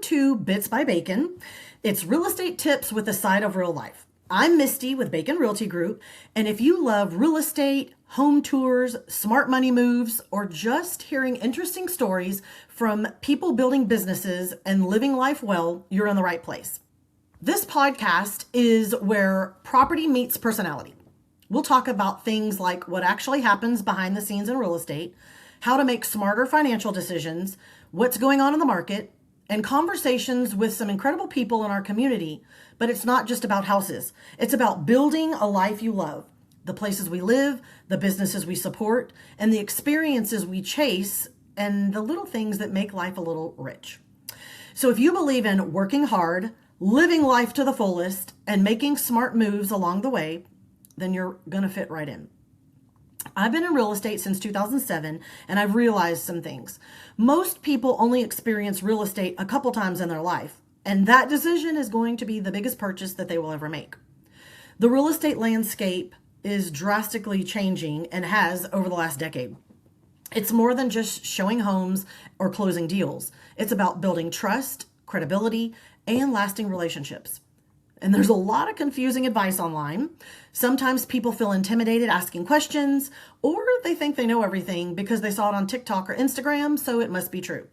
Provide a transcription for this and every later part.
to Bits by Bacon. It's real estate tips with a side of real life. I'm Misty with Bacon Realty Group, and if you love real estate, home tours, smart money moves, or just hearing interesting stories from people building businesses and living life well, you're in the right place. This podcast is where property meets personality. We'll talk about things like what actually happens behind the scenes in real estate, how to make smarter financial decisions, what's going on in the market, and conversations with some incredible people in our community. But it's not just about houses. It's about building a life you love, the places we live, the businesses we support, and the experiences we chase, and the little things that make life a little rich. So if you believe in working hard, living life to the fullest, and making smart moves along the way, then you're going to fit right in. I've been in real estate since 2007, and I've realized some things. Most people only experience real estate a couple times in their life, and that decision is going to be the biggest purchase that they will ever make. The real estate landscape is drastically changing and has over the last decade. It's more than just showing homes or closing deals. It's about building trust, credibility, and lasting relationships. And there's a lot of confusing advice online. Sometimes people feel intimidated asking questions, or they think they know everything because they saw it on TikTok or Instagram, so it must be true.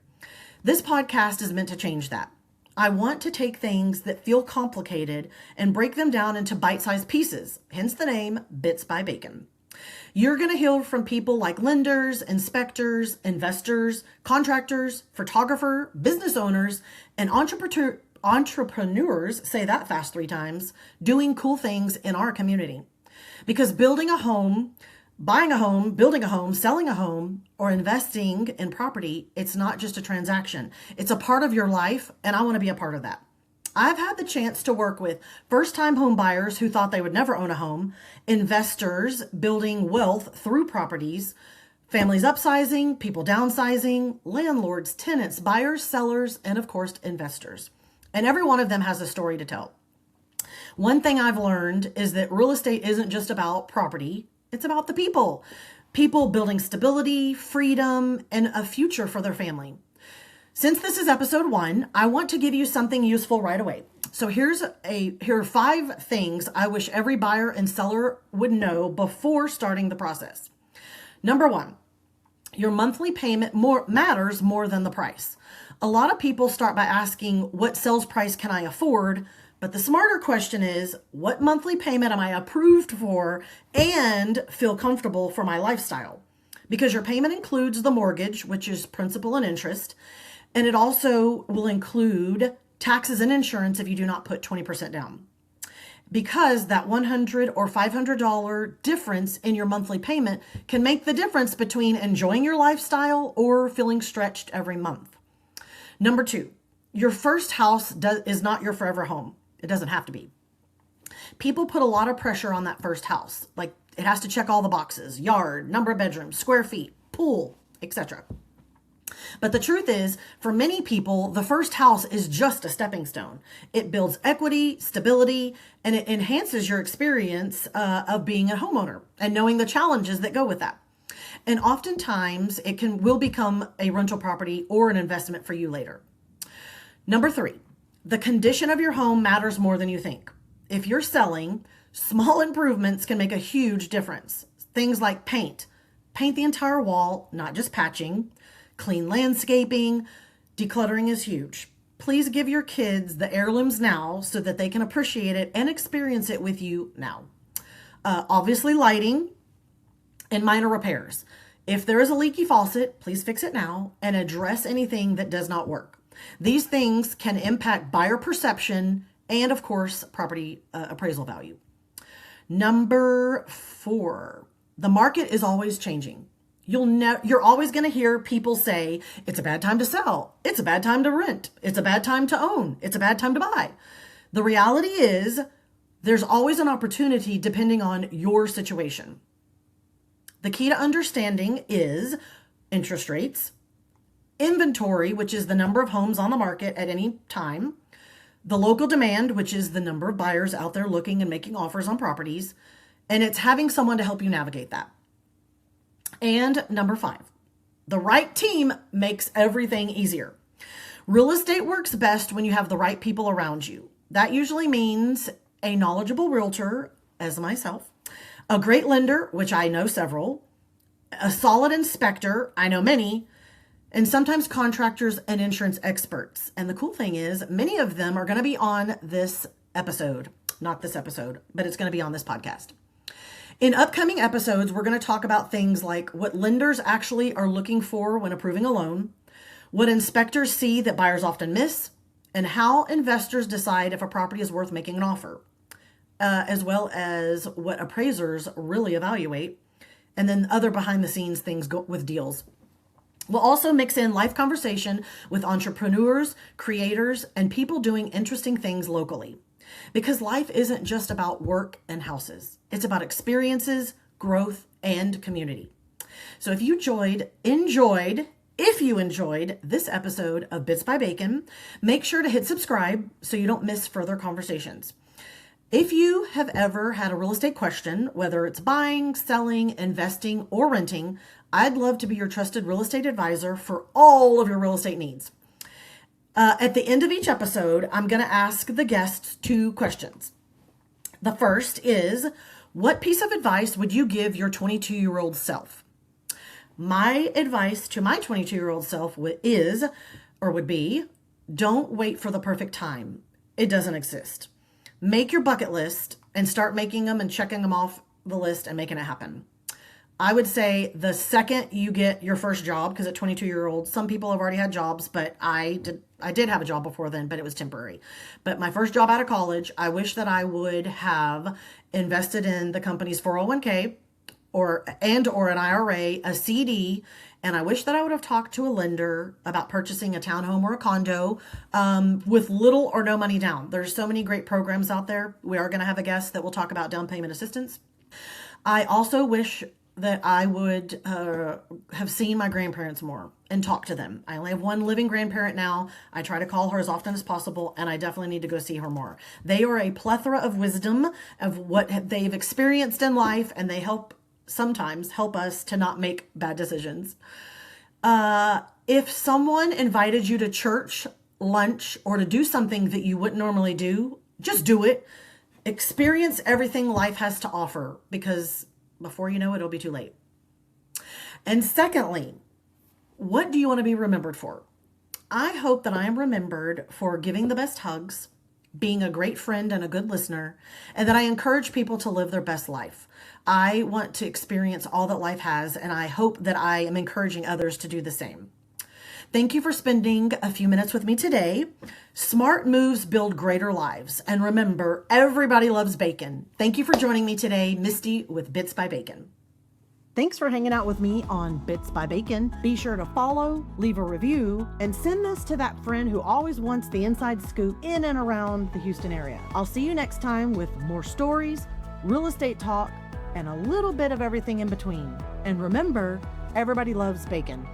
This podcast is meant to change that. I want to take things that feel complicated and break them down into bite-sized pieces, hence the name Bits by Bacon. You're going to hear from people like lenders, inspectors, investors, contractors, photographer, business owners, and entrepreneurs, say that fast 3 times, doing cool things in our community. Because building a home, buying a home, building a home, selling a home, or investing in property, it's not just a transaction. It's a part of your life, and I want to be a part of that. I've had the chance to work with first-time home buyers who thought they would never own a home, investors building wealth through properties, families upsizing, people downsizing, landlords, tenants, buyers, sellers, and of course, investors. And every one of them has a story to tell. One thing I've learned is that real estate isn't just about property, it's about the people. People building stability, freedom, and a future for their family. Since this is episode 1, I want to give you something useful right away. So here are 5 things I wish every buyer and seller would know before starting the process. Number 1, your monthly payment matters more than the price. A lot of people start by asking, what sales price can I afford? But the smarter question is, what monthly payment am I approved for and feel comfortable for my lifestyle? Because your payment includes the mortgage, which is principal and interest, and it also will include taxes and insurance if you do not put 20% down. Because that $100 or $500 difference in your monthly payment can make the difference between enjoying your lifestyle or feeling stretched every month. Number 2, your first house is not your forever home. It doesn't have to be. People put a lot of pressure on that first house. Like it has to check all the boxes, yard, number of bedrooms, square feet, pool, etc. But the truth is, for many people, the first house is just a stepping stone. It builds equity, stability, and it enhances your experience of being a homeowner and knowing the challenges that go with that. And oftentimes it will become a rental property or an investment for you later. Number 3, the condition of your home matters more than you think. If you're selling, small improvements can make a huge difference. Things like paint the entire wall, not just patching, clean landscaping, decluttering is huge. Please give your kids the heirlooms now so that they can appreciate it and experience it with you now. Obviously lighting, and minor repairs. If there is a leaky faucet, please fix it now and address anything that does not work. These things can impact buyer perception and, of course, property appraisal value. Number 4, the market is always changing. You're always going to hear people say, it's a bad time to sell. It's a bad time to rent. It's a bad time to own. It's a bad time to buy. The reality is there's always an opportunity depending on your situation. The key to understanding is interest rates, inventory, which is the number of homes on the market at any time, the local demand, which is the number of buyers out there looking and making offers on properties, and it's having someone to help you navigate that. And number 5, the right team makes everything easier. Real estate works best when you have the right people around you. That usually means a knowledgeable realtor, as myself, a great lender, which I know several, a solid inspector, I know many, and sometimes contractors and insurance experts. And the cool thing is, many of them are going to be on this episode. Not this episode, but it's going to be on this podcast. In upcoming episodes, we're going to talk about things like what lenders actually are looking for when approving a loan, what inspectors see that buyers often miss, and how investors decide if a property is worth making an offer, as well as what appraisers really evaluate, and then other behind the scenes things go with deals. We'll also mix in life conversation with entrepreneurs, creators, and people doing interesting things locally. Because life isn't just about work and houses. It's about experiences, growth, and community. So if you enjoyed this episode of Bits by Bacon, make sure to hit subscribe so you don't miss further conversations. If you have ever had a real estate question, whether it's buying, selling, investing, or renting, I'd love to be your trusted real estate advisor for all of your real estate needs. At the end of each episode, I'm going to ask the guests 2 questions. The first is, what piece of advice would you give your 22-year-old self? My advice to my 22-year-old self would be, don't wait for the perfect time. It doesn't exist. Make your bucket list and start making them and checking them off the list and making it happen. I would say the second you get your first job, because at 22-year-old, some people have already had jobs, but I did have a job before then, but it was temporary. But my first job out of college, I wish that I would have invested in the company's 401k or an IRA, a CD, and I wish that I would have talked to a lender about purchasing a townhome or a condo with little or no money down. There's so many great programs out there. We are going to have a guest that will talk about down payment assistance. I also wish that I would have seen my grandparents more and talked to them. I only have one living grandparent now. I try to call her as often as possible, and I definitely need to go see her more. They are a plethora of wisdom of what they've experienced in life, and they sometimes help us to not make bad decisions. If someone invited you to church, lunch, or to do something that you wouldn't normally do, just do it. Experience everything life has to offer, because before you know it, it'll be too late. And secondly, what do you want to be remembered for? I hope that I am remembered for giving the best hugs, being a great friend and a good listener, and that I encourage people to live their best life. I want to experience all that life has, and I hope that I am encouraging others to do the same. Thank you for spending a few minutes with me today. Smart moves build greater lives. And remember, everybody loves bacon. Thank you for joining me today, Misty with Bits by Bacon. Thanks for hanging out with me on Bits by Bacon. Be sure to follow, leave a review, and send this to that friend who always wants the inside scoop in and around the Houston area. I'll see you next time with more stories, real estate talk, and a little bit of everything in between. And remember, everybody loves bacon.